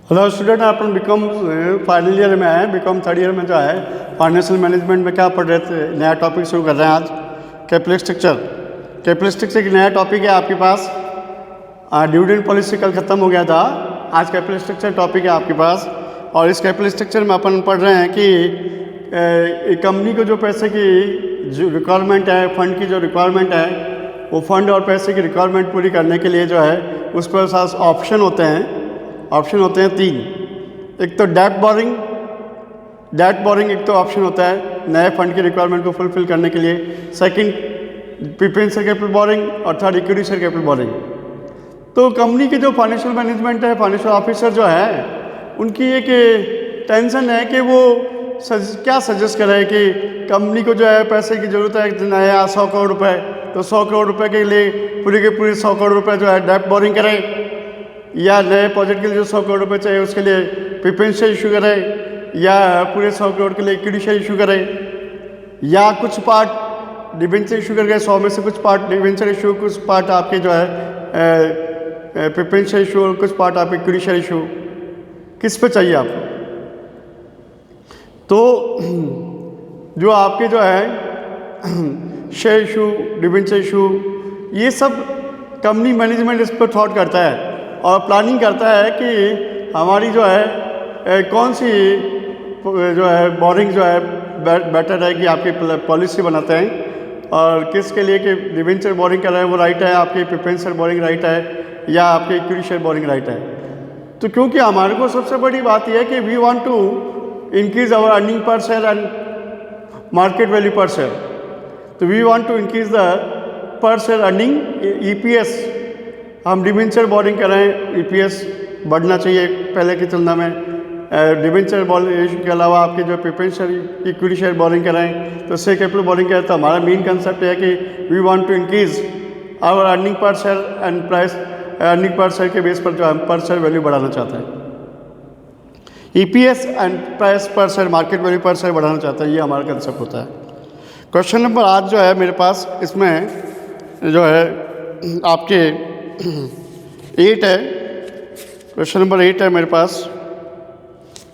Hello student, अपन BCom final year में आए। BCom third year में जो है फाइनेंशियल मैनेजमेंट में क्या पढ़ रहे थे, नया टॉपिक शुरू कर रहे हैं आज। Capital structure. कैपिटल स्ट्रक्चर एक नया टॉपिक है आपके पास। डिविडेंड पॉलिसी कल ख़त्म हो गया था, आज कैपिटल स्ट्रक्चर टॉपिक है आपके पास। और इस कैपिटल स्ट्रक्चर में अपन पढ़ रहे हैं कि कंपनी को जो पैसे की जो रिक्वायरमेंट है, फंड की जो रिक्वायरमेंट है, वो फंड और पैसे की रिक्वायरमेंट पूरी करने के लिए जो है उस पर साथ ऑप्शन होते हैं। ऑप्शन होते हैं तीन। एक तो डेट बोरिंग एक तो ऑप्शन होता है नए फंड की रिक्वायरमेंट को फुलफिल करने के लिए। सेकंड प्रीफरेंशियल कैपिटल बोरिंग और third equity share capital boring. तो कंपनी के जो फाइनेंशियल मैनेजमेंट है, फाइनेंशियल ऑफिसर जो है, उनकी एक टेंशन है कि वो क्या सजेस्ट करें कि कंपनी को जो है पैसे की ज़रूरत है नया 100 करोड़ रुपए, तो 100 करोड़ रुपए के लिए पूरी के पूरी 100 करोड़ रुपए जो है डेट बोरिंग करें, या नए प्रोजेक्ट के लिए जो 100 करोड़ रुपए चाहिए उसके लिए प्रीफरेंशियल इशू करें, या पूरे 100 करोड़ के लिए इक्विटी शेयर इशू करें, या कुछ पार्ट डिबेंचर इशू करके 100 में से कुछ पार्ट डिबेंचर इशू, कुछ पार्ट आपके जो है प्रीफरेंशियल इशू और कुछ पार्ट आपके इक्विटी शेयर इशू। किस पे चाहिए आपको? तो जो आपके जो है शेयर इशू, डिबेंचर इशू, ये सब कंपनी मैनेजमेंट इस पर थॉट करता है और प्लानिंग करता है कि हमारी जो है कौन सी जो है बोरिंग जो है बेटर रहेगी। आपकी पॉलिसी बनाते हैं और किसके लिए कि डिबेंचर बोरिंग कर रहे हैं वो राइट है, आपकी प्रीफरेंशियल बोरिंग राइट है, या आपके इक्विटी शेयर बोरिंग राइट है। तो क्योंकि हमारे को सबसे बड़ी बात यह है कि we want to increase our earning per share and market value per share. तो we want to increase the per share earning EPS। हम डिबेंचर बोरिंग कर रहे हैं, EPS बढ़ना चाहिए पहले की तुलना में। डिबेंचर बोरिंग के अलावा आपके जो प्रीफरेंशियल इक्विटी शेयर बोरिंग कर रहे हैं, तो शेयर कैपिटल बोरिंग है। तो हमारा मेन कंसेप्ट है कि we want to increase our earning per share and price. Earning per share के बेस पर जो हम पर शेयर वैल्यू बढ़ाना चाहते हैं, EPS एंड प्राइस पर share, market value per share बढ़ाना चाहते हैं। ये हमारा कंसेप्ट होता है। क्वेश्चन नंबर आज जो है मेरे पास, इसमें जो है आपके 8 है। क्वेश्चन नंबर 8 है मेरे पास।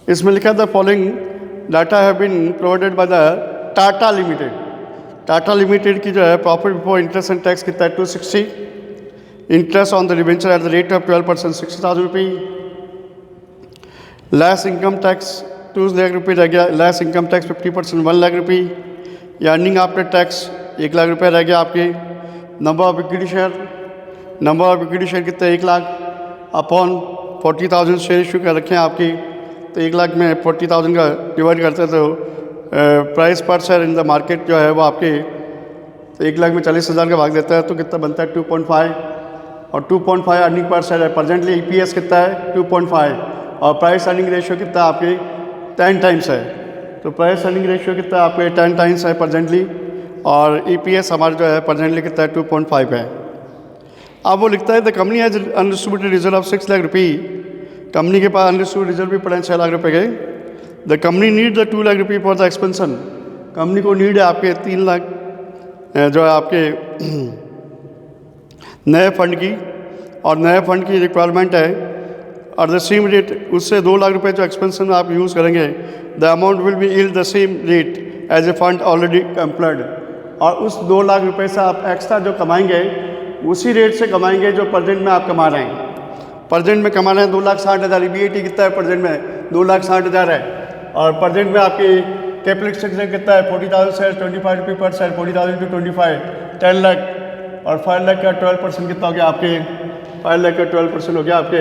इसमें लिखा the following data have been provided by the Tata limited. Tata limited की जो है profit before interest and tax कितना है 260। Interest on the debenture at the rate of 12% 60,000 रुपये। लेस इनकम टैक्स 2 लाख रुपये रह गया। लेस इनकम टैक्स 50% 1 लाख रुपये। या अर्निंग आफ्टर टैक्स 1 लाख रुपये रह गया आपके। नंबर ऑफ इक्विटी शेयर कितने 1 लाख अपॉन 40,000 शेयर इशू कर रखे हैं आपकी। तो 1 लाख में 40,000 का डिवाइड करते हैं तो प्राइस पर शेयर इन द मार्केट जो है वो आपके, तो 1 लाख में 40,000 का भाग देता है तो कितना बनता है 2.5। और 2.5 अर्निंग पर शेयर है। प्रेजेंटली EPS कितना है 2.5 और प्राइस अर्निंग रेशियो कितना आपके 10 टाइम्स है। तो प्राइस अर्निंग रेशियो कितना आपके 10 टाइम्स है प्रेजेंटली, और EPS हमारा जो है प्रेजेंटली कितना है 2.5 है। अब वो लिखता है the company has undistributed reserve of 6 lakh रुपये। कंपनी के पास अनडिस्ट्रीब्यूटेड रिजर्व भी पड़े 6 लाख रुपये के। The company need the 2 lakh रुपये फॉर द एक्सपेंशन। कंपनी को नीड है आपके 3 लाख जो है आपके नए फंड की, और नए फंड की रिक्वायरमेंट है। और द सेम रेट, उससे 2 लाख रुपये जो एक्सपेंशन आप यूज़ करेंगे, the amount will be yield the same rate as a fund already employed. और उस 2 लाख रुपये से आप एक्स्ट्रा जो कमाएंगे उसी रेट से कमाएंगे जो प्रेजेंट में आप कमा रहे हैं। प्रेजेंट में कमा रहे हैं 2,60,000। EBIT कितना है प्रेजेंट में 2,60,000 है। और प्रेजेंट में आपकी कैपिटल स्ट्रक्चर कितना है 40,000 शेयर 25 रुपये पर शेयर, 40,000 to 25 10 लाख। और 5 लाख का 12% कितना हो गया आपके, 5 लाख का 12% हो गया आपके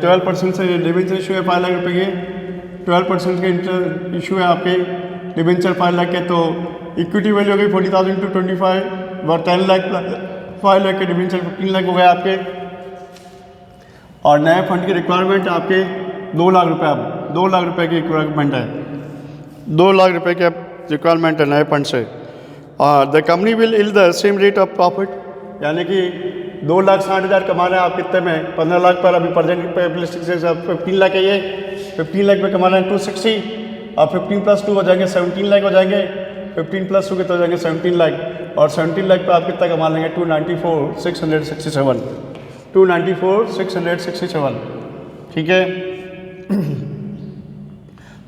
12% से डिबेंचर इशू है 5 लाख रुपये के। 12% के इंटर इशू है आपके डिबेंचर 5 लाख के। तो इक्विटी वैल्यू हो गई 40,000 to 25 और 10 लाख 5 लाख के डिबेंचर 15 लाख हो गए आपके। और नए फंड की रिक्वायरमेंट आपके 2 लाख रुपये। अब 2 लाख रुपये की रिक्वायरमेंट है, 2 लाख रुपये की रिक्वायरमेंट है नए फंड से। और the company will yield the same rate of profit, यानी कि 2,60,000 कमा रहे हैं आप कितने में 15 लाख पर। अभी प्रेजेंट से 15 लाख है, ये 15 लाख में कमा रहे हैं 260। और 15 + 2 हो जाएंगे 17 लाख हो जाएंगे। 15 + 2 कितना हो जाएंगे 17 लाख। और 17 लाख पर आप कितना कमा लेंगे 294,667। 294,667। ठीक है।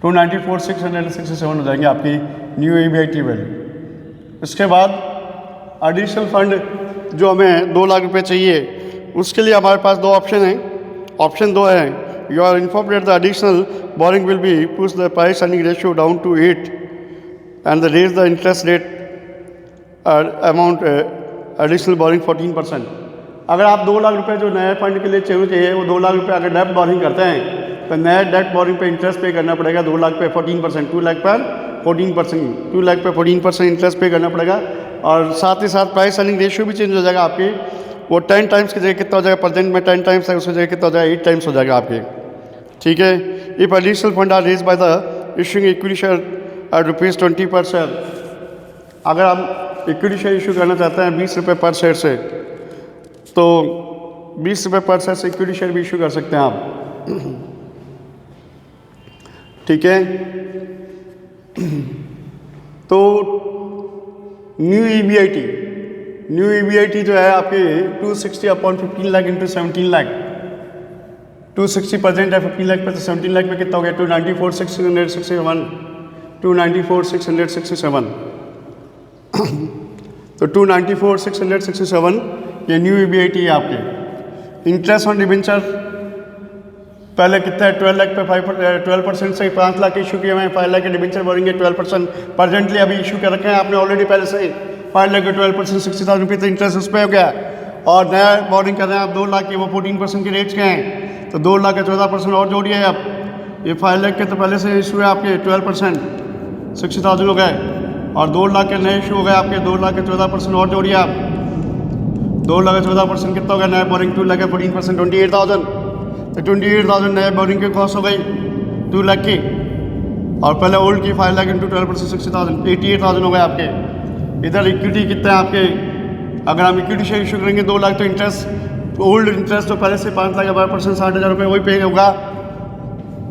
294,667 हो जाएंगे आपकी न्यू EBIT वैल्यू। इसके बाद एडिशनल फंड जो हमें 2 लाख रुपए चाहिए, उसके लिए हमारे पास 2 ऑप्शन हैं। ऑप्शन 2 है, you are informed that the additional borrowing will be push the price earning ratio down to 8 and the raise the interest rate amount additional borrowing 14%। अगर आप 2 लाख रुपए जो नए फंड के लिए चाहिए, वो 2 लाख रुपए अगर डेट बोरिंग करते हैं तो नए डेट बोरिंग पे इंटरेस्ट पे करना पड़ेगा 2 लाख पे 14%, 2 लाख पर 14%, 2 लाख पे 14% इंटरेस्ट पे करना पड़ेगा। और साथ ही साथ प्राइस अर्निंग रेशियो भी चेंज हो जाएगा आपकी, वो 10 टाइम्स की जगह कितना हो जाएगा, प्रेजेंट में 10 टाइम्स है, उसकी जगह कितना हो जाएगा, 8 टाइम्स हो जाएगा आपके। ठीक है। If additional fund are raise by the issuing equity share at ₹20 per share, अगर आप इक्विटी शेयर इशू करना चाहते हैं 20 रुपये पर शेयर से, तो 20 रुपये पर शेयर से इक्विटी शेयर भी इशू कर सकते हैं आप। ठीक है। तो न्यू EBIT जो है आपके 260/15 लाख इंटू 17 लाख, 260% है 15 लाख पर, तो 17 लाख में कितना हो गया, 294,667, 294,667। तो 294,667 ये न्यू EBIT है आपके। इंटरेस्ट ऑन डिबेंचर पहले कितना है, 12 लाख पे 12% से 5 लाख इशू किए हुए हैं, 5 लाख के डिबेंचर भरेंगे 12%, प्रेजेंटली अभी इशू कर रखे हैं आपने ऑलरेडी पहले से ही 5 लाख के 12%, 60,000 रुपये तो इंटरेस्ट उस पर हो गया। और नया बोरिंग कर रहे हैं आप 2 लाख के, वो 14% के रेट्स के हैं, तो 2 लाख के 14% और जोड़िए आप। ये 5 लाख के तो पहले से इशू है आपके 12%, 60,000 हो गए, और 2 लाख के नए इशू हो गए आपके, 2 लाख के 14% और जोड़िए आप। 2 लाख के 14% कितना हो गया, नया बोरिंग 2 लाख के 14%, 28,000, तो 28,000 नए बोरिंग की कॉस्ट हो गई 2 लाख की, और पहले ओल्ड की 5 लाख इंटू 12%, 60,000, 88,000 हो गए आपके। इधर इक्विटी कितना है आपके, अगर हम इक्विटी शेयर इशू करेंगे 2 लाख, तो इंटरेस्ट ओल्ड इंटरेस्ट तो पहले से 5 लाख या 12%, 60,000 रुपये वही पे होगा,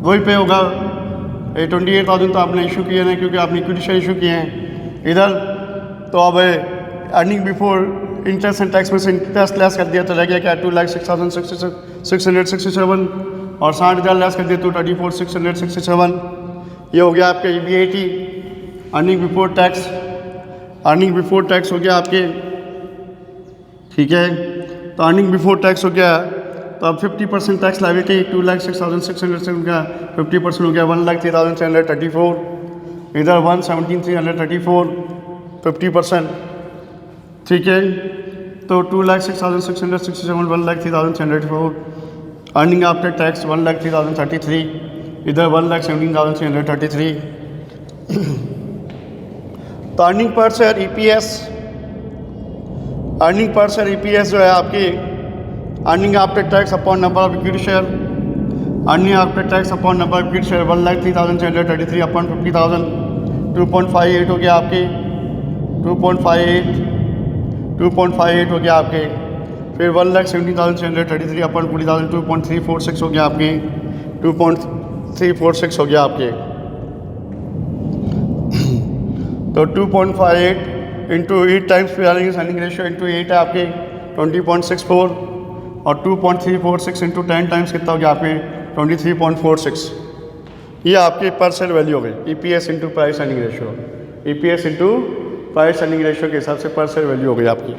वही पे होगा। ये 28,000 तो आपने इशू किए हैं क्योंकि आपने इक्विटी शेयर इशू किए हैं। इधर तो अब earning before interest and tax में से इंटरेस्ट लेस कर दिया तो रह गया क्या, 2,06,667, और 60,000 लेस कर दिया तो 34,667। ये हो गया आपके EBIT, earning before tax. Earning before tax हो गया आपके, ठीक है। तो अर्निंग बिफोर टैक्स हो गया, तो अब 50% टैक्स लायबिलिटी 2,06,600 का 50% हो गया 1,03,734। इधर 1,17,334 50%, ठीक है। तो 2,06,667, 1,03,734। अर्निंग आफ्टर टैक्स 1,03,033, इधर 1,17,333। तो earning per share EPS, earning per share EPS जो है आपकी earning after tax upon number of equity share, earning after tax upon number of equity share 1,03,733 upon 50,000, 2.58 हो गया आपकी, 2.58 हो गया आपके। फिर 1,17,733 अपॉन 40,000, 2.346 हो गया आपकी, 2.346 हो गया आपके। तो 2.58 into 8 times earning ratio into 8 है आपके 20.64, और 2.346 इंटू 10 टाइम्स कितना हो गया आपके 23.46। ये आपकी पर शेयर वैल्यू हो गई EPS into price earning ratio, EPS into price earning ratio के हिसाब से पर शेयर वैल्यू हो गई आपकी।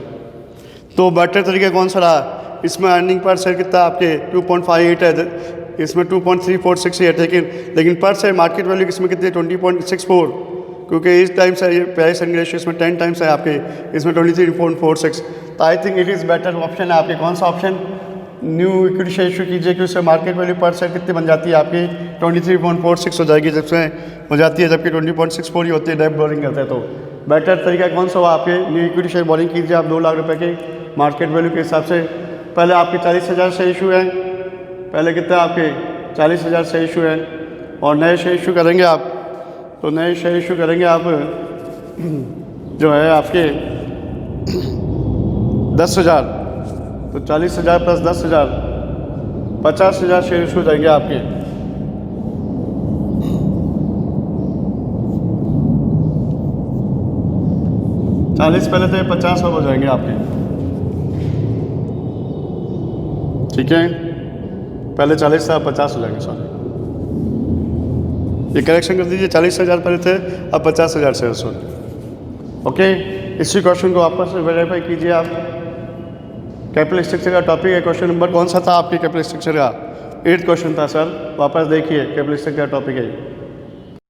तो बेटर तरीका कौन सा रहा, इसमें अर्निंग पर शेयर कितना आपके 2.58 है, इसमें 2.346 है, लेकिन पर शेयर मार्केट वैल्यू इसमें कितनी 20.64, क्योंकि इस टाइम्स है प्राइस अर्निंग रेशियो, इसमें 10 टाइम्स है आपके, इसमें 23.46। तो I think it is better option है आपके। कौन सा option, new equity share issue कीजिए कि उससे मार्केट वैल्यू पर शेयर कितनी बन जाती है आपकी 23.46 हो जाएगी, जब से हो जाती है, जबकि 20.64 ही होती है डेब्ट बोरिंग करते हैं। तो बेटर तरीका कौन सा हुआ आपके, न्यू इक्विटी शेयर बोरिंग कीजिए आप 2 लाख रुपए के मार्केट वैल्यू के हिसाब से। पहले आपके 40,000 शेयर इशू है, पहले कितना आपके 40,000 शेयर इशू है, और नए शेयर इशू करेंगे आप, तो नए शेयर इशू करेंगे आप जो है आपके 10,000, तो 40,000 प्लस 10,000 50,000 शेयर इशू हो जाएंगे आपके। चालीस पहले थे, 50 अब हो जाएंगे आपके, ठीक है। पहले 40 था, अब 50 हो जाएंगे, सॉरी ये करेक्शन कर दीजिए, 40,000 पहले थे, अब 50,000 से सॉरी। ओके, इसी क्वेश्चन को वापस वेरीफाई कीजिए आप। कैपिटल स्ट्रक्चर का टॉपिक है, क्वेश्चन नंबर कौन सा था आपके कैपिटल स्ट्रक्चर का? 8th क्वेश्चन था सर, वापस देखिए कैपिटल स्ट्रक्चर का टॉपिक है।